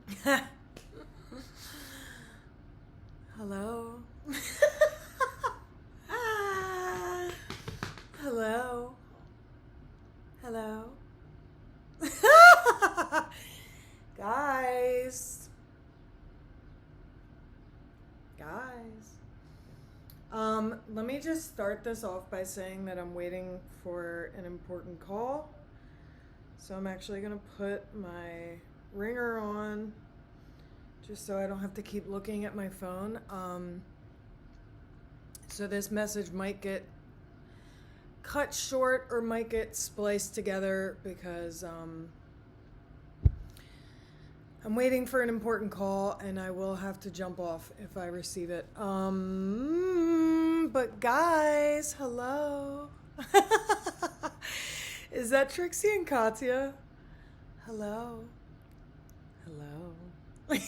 Hello. Hello. Hello. Guys. Let me just start this off by saying that I'm waiting for an important call. So I'm actually going to put my ringer on just so I don't have to keep looking at my phone. So this message might get cut short or might get spliced together because I'm waiting for an important call and I will have to jump off if I receive it. But guys, hello. Is that Trixie and Katya? Hello. Hello. I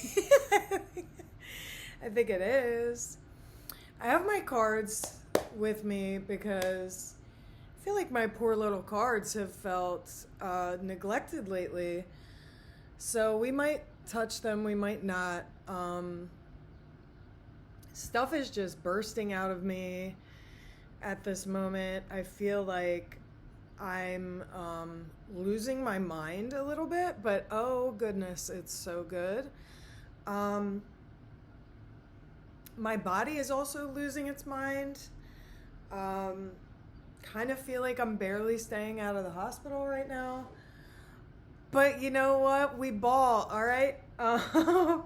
think it is. I have my cards with me because I feel like my poor little cards have felt neglected lately. So we might touch them, we might not. Stuff is just bursting out of me at this moment. I feel like I'm losing my mind a little bit, but oh goodness, it's so good. My body is also losing its mind. Kind of feel like I'm barely staying out of the hospital right now. But you know what? We ball, all right? I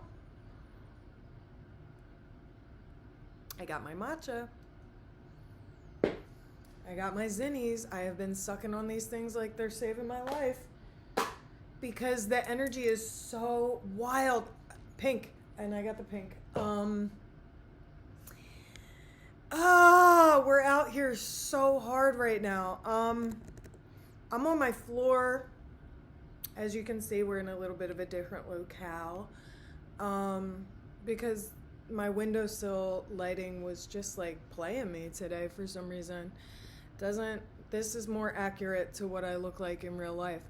got my matcha. I got my zinnies. I have been sucking on these things like they're saving my life because the energy is so wild. Pink. And I got the pink. We're out here so hard right now. I'm on my floor. As you can see, we're in a little bit of a different locale. Because my windowsill lighting was just like playing me today for some reason. This is more accurate to what I look like in real life.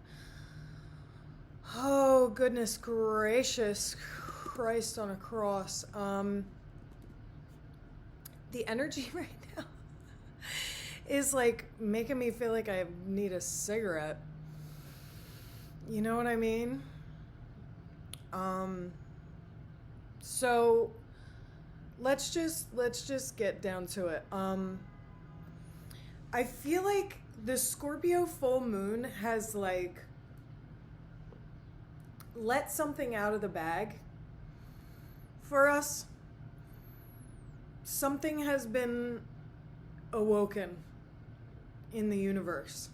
Oh, goodness gracious, Christ on a cross. The energy right now is like making me feel like I need a cigarette. You know what I mean? So let's just get down to it. I feel like the Scorpio full moon has like let something out of the bag for us. Something has been awoken in the universe.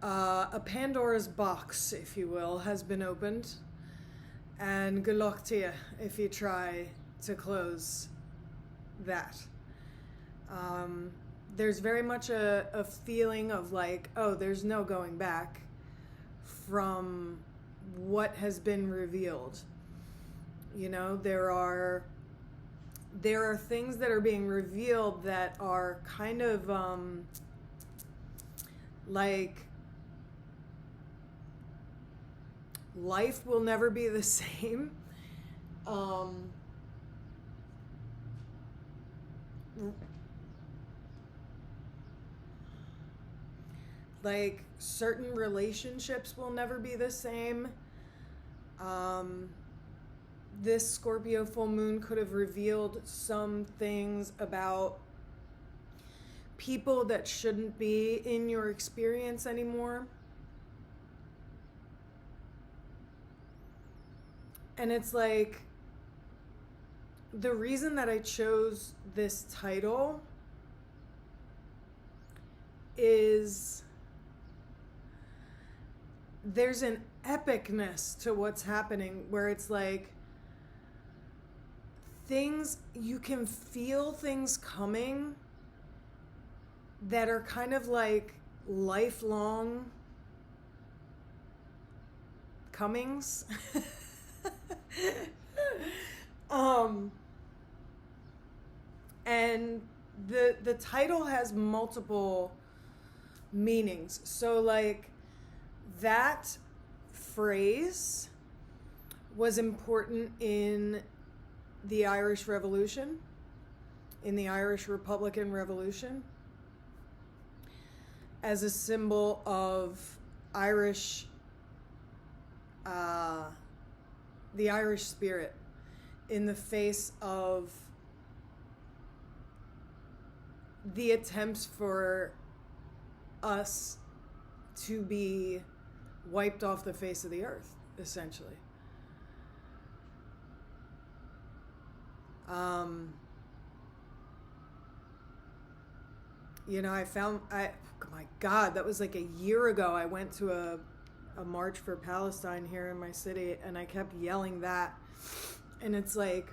A Pandora's box, if you will, has been opened. And good luck to you if you try to close that. There's very much a feeling of like, oh, there's no going back from what has been revealed. You know, there are things that are being revealed that are kind of like life will never be the same. Like certain relationships will never be the same. This Scorpio full moon could have revealed some things about people that shouldn't be in your experience anymore. And it's like, the reason that I chose this title is there's an epicness to what's happening where it's like things, you can feel things coming that are kind of like lifelong comings. And the title has multiple meanings. So like that phrase was important in the Irish Revolution, in the Irish Republican Revolution, as a symbol of Irish, the Irish spirit in the face of the attempts for us to be wiped off the face of the earth, essentially. You know, my God, that was like a year ago. I went to a march for Palestine here in my city, and I kept yelling that. And it's like,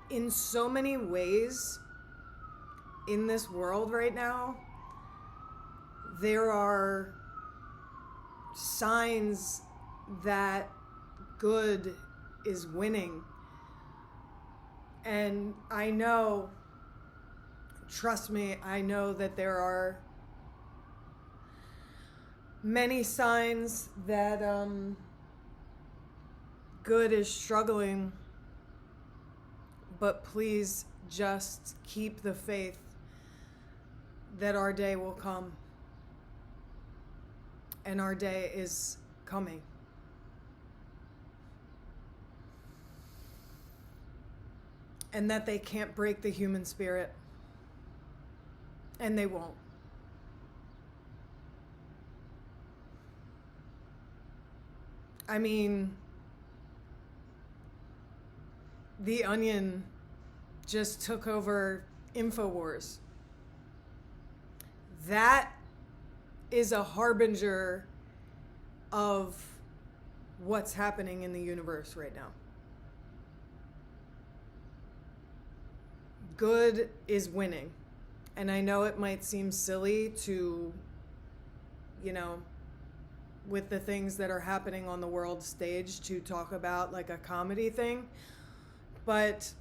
in so many ways in this world right now, there are signs that good is winning. And I know, trust me, I know that there are many signs that good is struggling, but please just keep the faith that our day will come. And our day is coming. And that they can't break the human spirit. And they won't. I mean, The Onion just took over InfoWars. That is a harbinger of what's happening in the universe right now. Good is winning. And I know it might seem silly to, you know, with the things that are happening on the world stage, to talk about like a comedy thing, but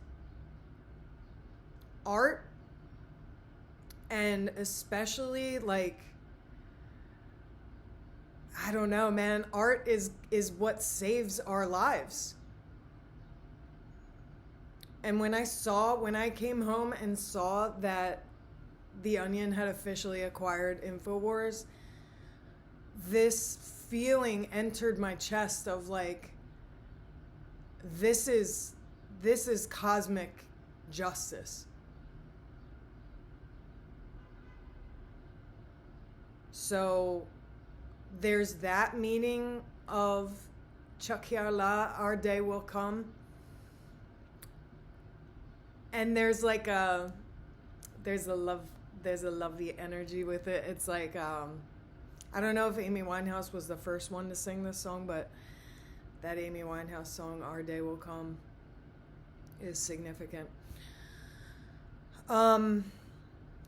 art, and especially like, I don't know, man, art is what saves our lives. And when I came home and saw that The Onion had officially acquired InfoWars, this feeling entered my chest of like, this is cosmic justice. So there's that meaning of Chakiala, our day will come. And there's like there's a lovely energy with it. It's like, I don't know if Amy Winehouse was the first one to sing this song, but that Amy Winehouse song, Our Day Will Come, is significant.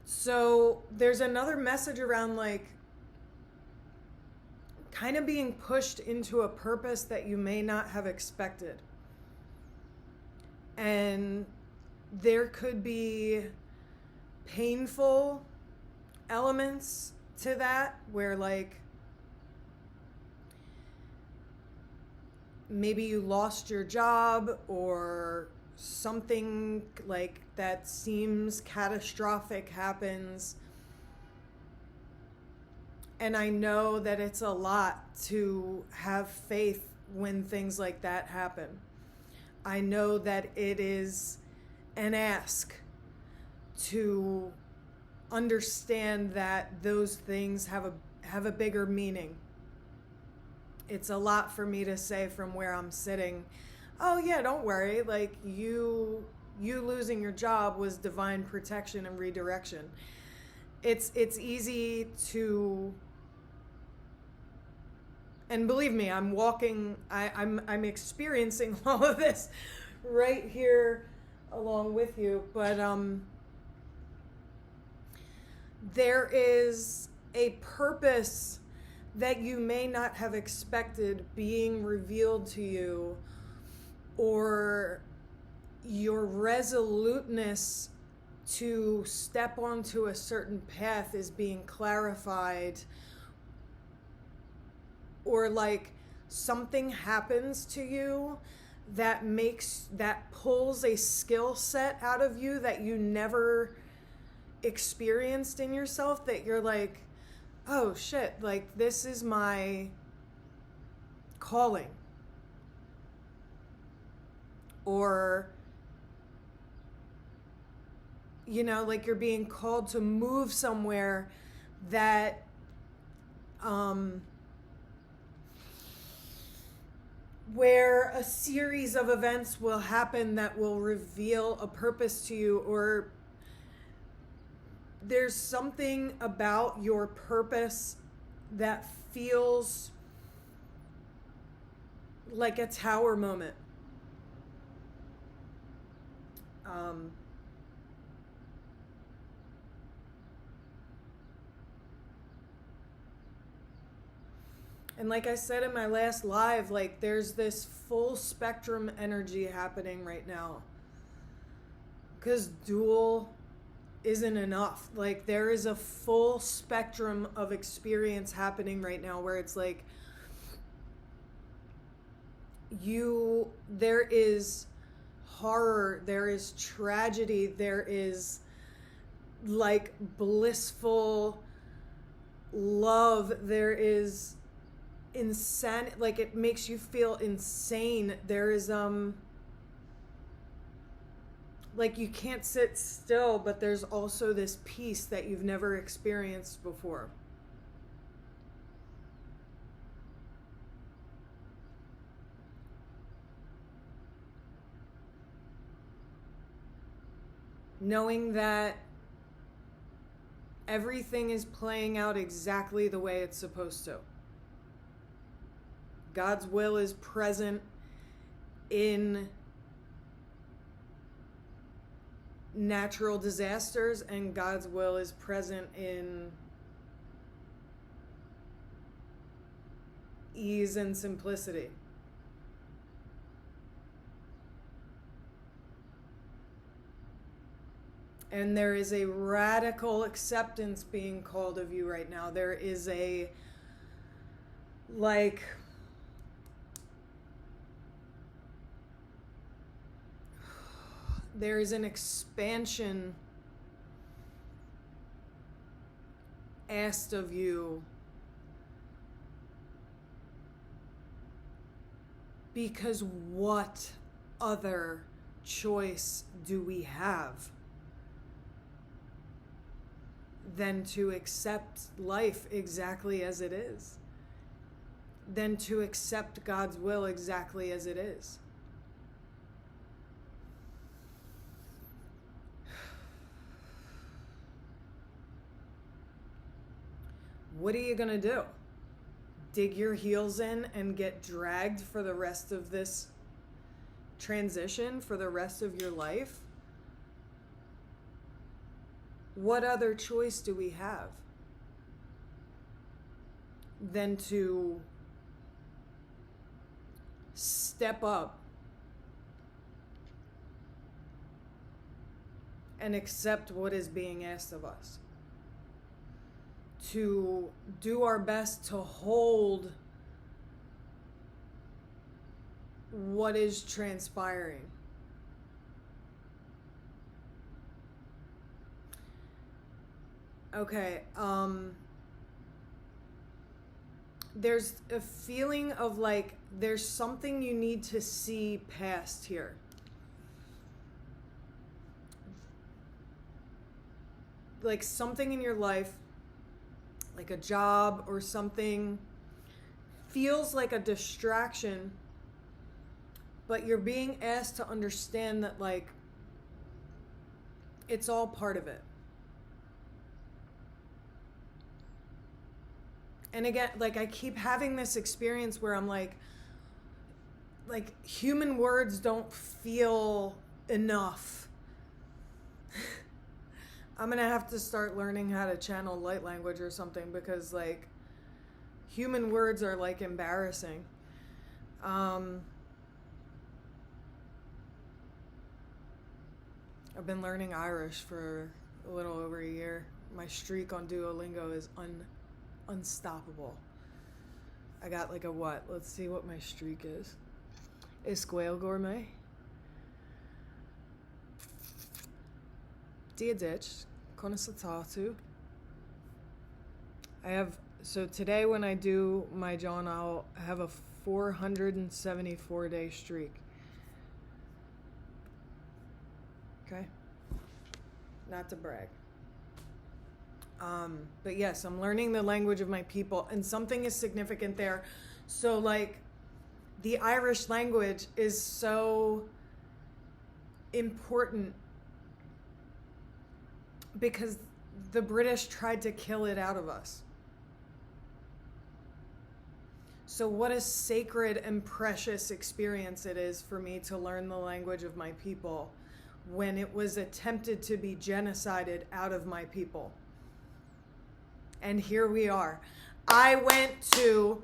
So there's another message around like kind of being pushed into a purpose that you may not have expected. And there could be painful elements to that, where like maybe you lost your job or something like that seems catastrophic happens. And I know that it's a lot to have faith when things like that happen. I know that it is an ask to understand that those things have a bigger meaning. It's a lot for me to say from where I'm sitting. Oh yeah, don't worry. Like you losing your job was divine protection and redirection. It's easy to, and believe me, I'm experiencing all of this right here along with you, but there is a purpose that you may not have expected being revealed to you, or your resoluteness to step onto a certain path is being clarified, or like something happens to you that pulls a skill set out of you that you never experienced in yourself, that you're like, oh shit, like this is my calling. Or, you know, like you're being called to move somewhere that where a series of events will happen that will reveal a purpose to you, or there's something about your purpose that feels like a tower moment. And like I said in my last live, like there's this full spectrum energy happening right now. Because dual isn't enough. Like there is a full spectrum of experience happening right now where it's like there is horror, there is tragedy, there is like blissful love, there is insane, like it makes you feel insane. There is like you can't sit still, but there's also this peace that you've never experienced before. Knowing that everything is playing out exactly the way it's supposed to. God's will is present in natural disasters, and God's will is present in ease and simplicity. And there is a radical acceptance being called of you right now. There is a, like, there is an expansion asked of you, because what other choice do we have than to accept life exactly as it is, than to accept God's will exactly as it is? What are you going to do? Dig your heels in and get dragged for the rest of this transition, for the rest of your life? What other choice do we have than to step up and accept what is being asked of us? To do our best to hold what is transpiring. Okay, there's a feeling of like there's something you need to see past here. Like something in your life, like a job or something, feels like a distraction, but you're being asked to understand that like it's all part of it. And again, like I keep having this experience where I'm like human words don't feel enough. I'm gonna have to start learning how to channel light language or something, because like human words are like embarrassing. I've been learning Irish for a little over a year. My streak on Duolingo is unstoppable. I got like a what? Let's see what my streak is. Isquail Gourmet. Dia Ditch. Conasatatu. I have, so today when I do my John, I'll have a 474 day streak. Okay? Not to brag. But yes, I'm learning the language of my people, and something is significant there. So like, the Irish language is so important because the British tried to kill it out of us. So what a sacred and precious experience it is for me to learn the language of my people when it was attempted to be genocided out of my people. And here we are. I went to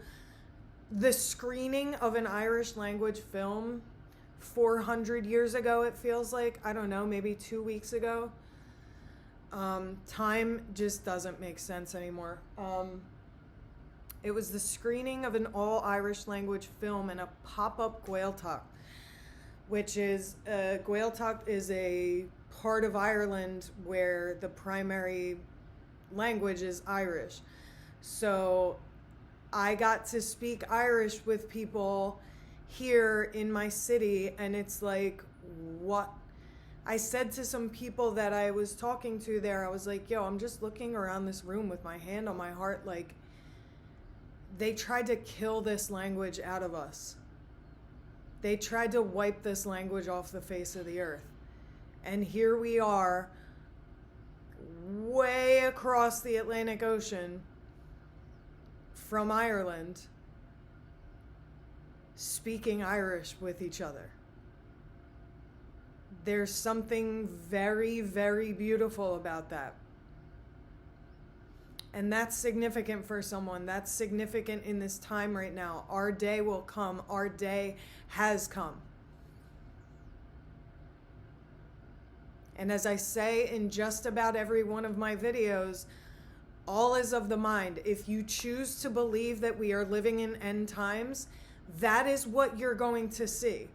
the screening of an Irish language film 400 years ago, it feels like. I don't know, maybe 2 weeks ago. Time just doesn't make sense anymore. It was the screening of an all-Irish language film in a pop-up Gaeltacht, which is, Gaeltacht is a part of Ireland where the primary language is Irish. So I got to speak Irish with people here in my city, and it's like, what? I said to some people that I was talking to there, I was like, yo, I'm just looking around this room with my hand on my heart, like, they tried to kill this language out of us. They tried to wipe this language off the face of the earth. And here we are, way across the Atlantic Ocean from Ireland, speaking Irish with each other. There's something very, very beautiful about that. And that's significant for someone. That's significant in this time right now. Our day will come. Our day has come. And as I say in just about every one of my videos, all is of the mind. If you choose to believe that we are living in end times, that is what you're going to see.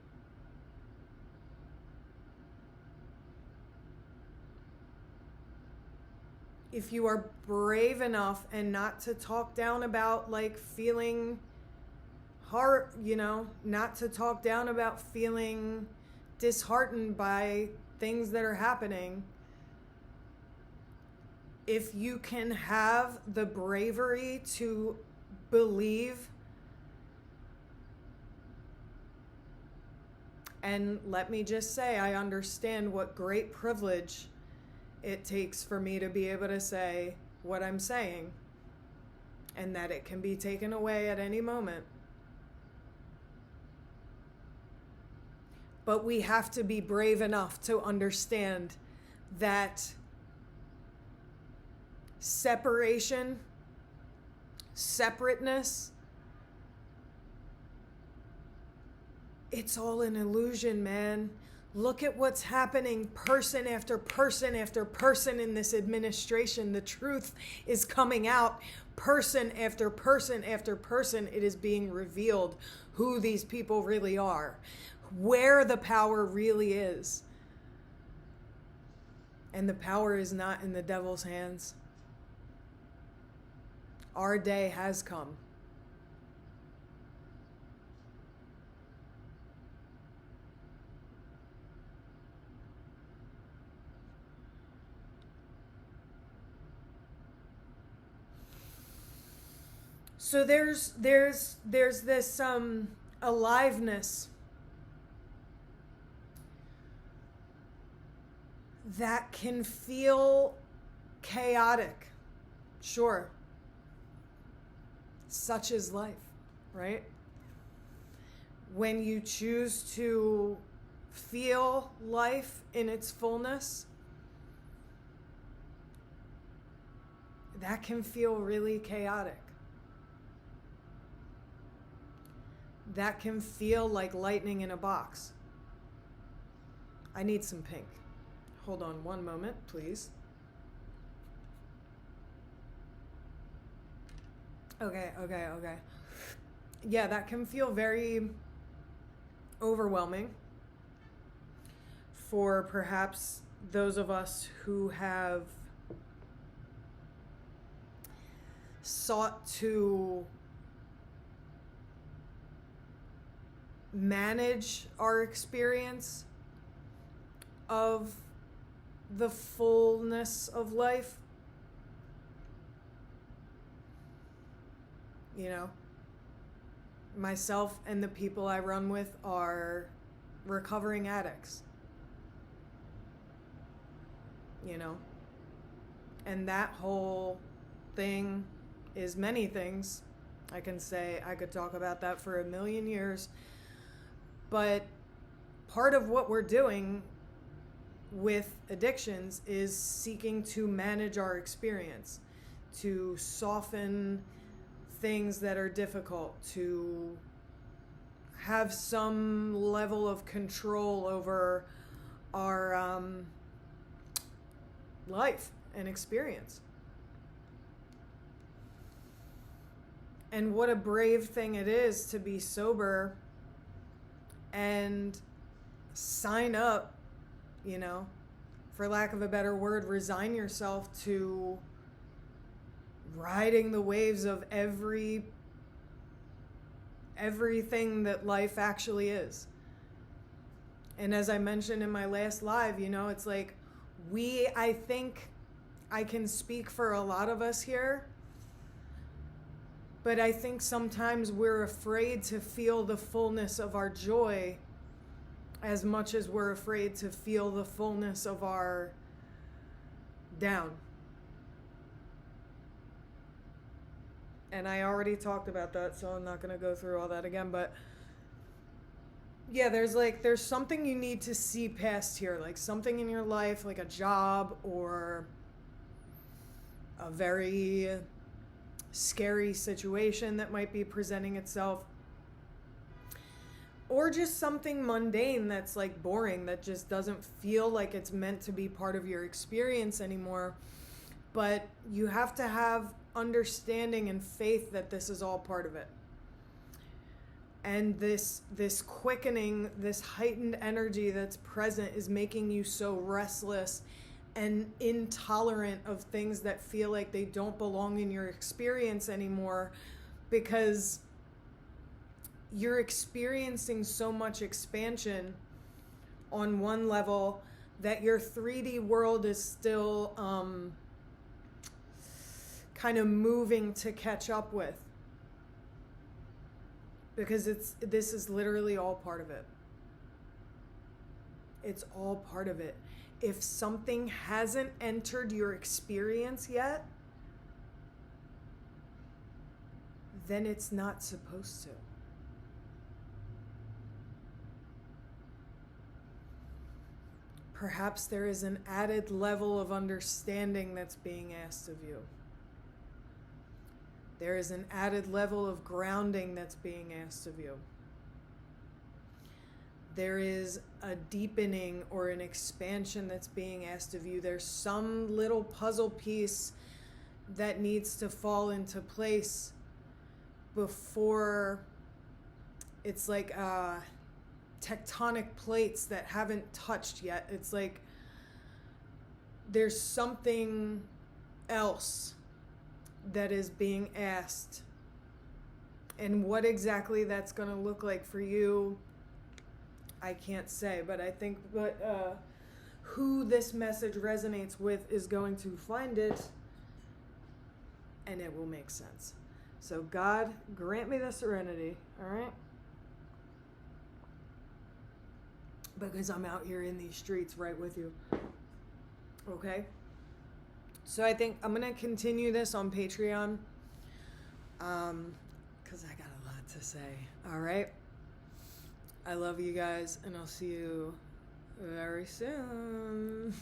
If you are brave enough and not to talk down about like feeling heart, not to talk down about feeling disheartened by things that are happening, if you can have the bravery to believe, and let me just say, I understand what great privilege it takes for me to be able to say what I'm saying, and that it can be taken away at any moment. But we have to be brave enough to understand that separation, separateness, it's all an illusion, man. Look at what's happening, person after person after person in this administration. The truth is coming out, person after person after person. It is being revealed who these people really are, where the power really is. And the power is not in the devil's hands. Our day has come. So there's this aliveness that can feel chaotic. Sure. Such is life, right? When you choose to feel life in its fullness, that can feel really chaotic. That can feel like lightning in a box. I need some pink. Hold on one moment, please. Okay. Yeah, that can feel very overwhelming for perhaps those of us who have sought to manage our experience of the fullness of life. You know, myself and the people I run with are recovering addicts. You know, and that whole thing is many things. I could talk about that for a million years. But part of what we're doing with addictions is seeking to manage our experience, to soften things that are difficult, to have some level of control over our life and experience. And what a brave thing it is to be sober and sign up, you know, for lack of a better word, resign yourself to riding the waves of everything that life actually is. And as I mentioned in my last live, you know, it's like I think I can speak for a lot of us here, but I think sometimes we're afraid to feel the fullness of our joy as much as we're afraid to feel the fullness of our down. And I already talked about that, so I'm not going to go through all that again, but yeah, there's something you need to see past here, like something in your life, like a job or a very scary situation that might be presenting itself, or just something mundane that's like boring, that just doesn't feel like it's meant to be part of your experience anymore. But you have to have understanding and faith that this is all part of it. And this quickening, this heightened energy that's present is making you so restless and intolerant of things that feel like they don't belong in your experience anymore, because you're experiencing so much expansion on one level that your 3D world is still kind of moving to catch up with, because this is literally all part of it. It's all part of it. If something hasn't entered your experience yet, then it's not supposed to. Perhaps there is an added level of understanding that's being asked of you. There is an added level of grounding that's being asked of you. There is a deepening or an expansion that's being asked of you. There's some little puzzle piece that needs to fall into place before it's like tectonic plates that haven't touched yet. It's like there's something else that is being asked. And what exactly that's going to look like for you, I can't say, but I think who this message resonates with is going to find it, and it will make sense. So God, grant me the serenity, all right? Because I'm out here in these streets right with you. Okay? So I think I'm going to continue this on Patreon, because I got a lot to say, all right? I love you guys, and I'll see you very soon.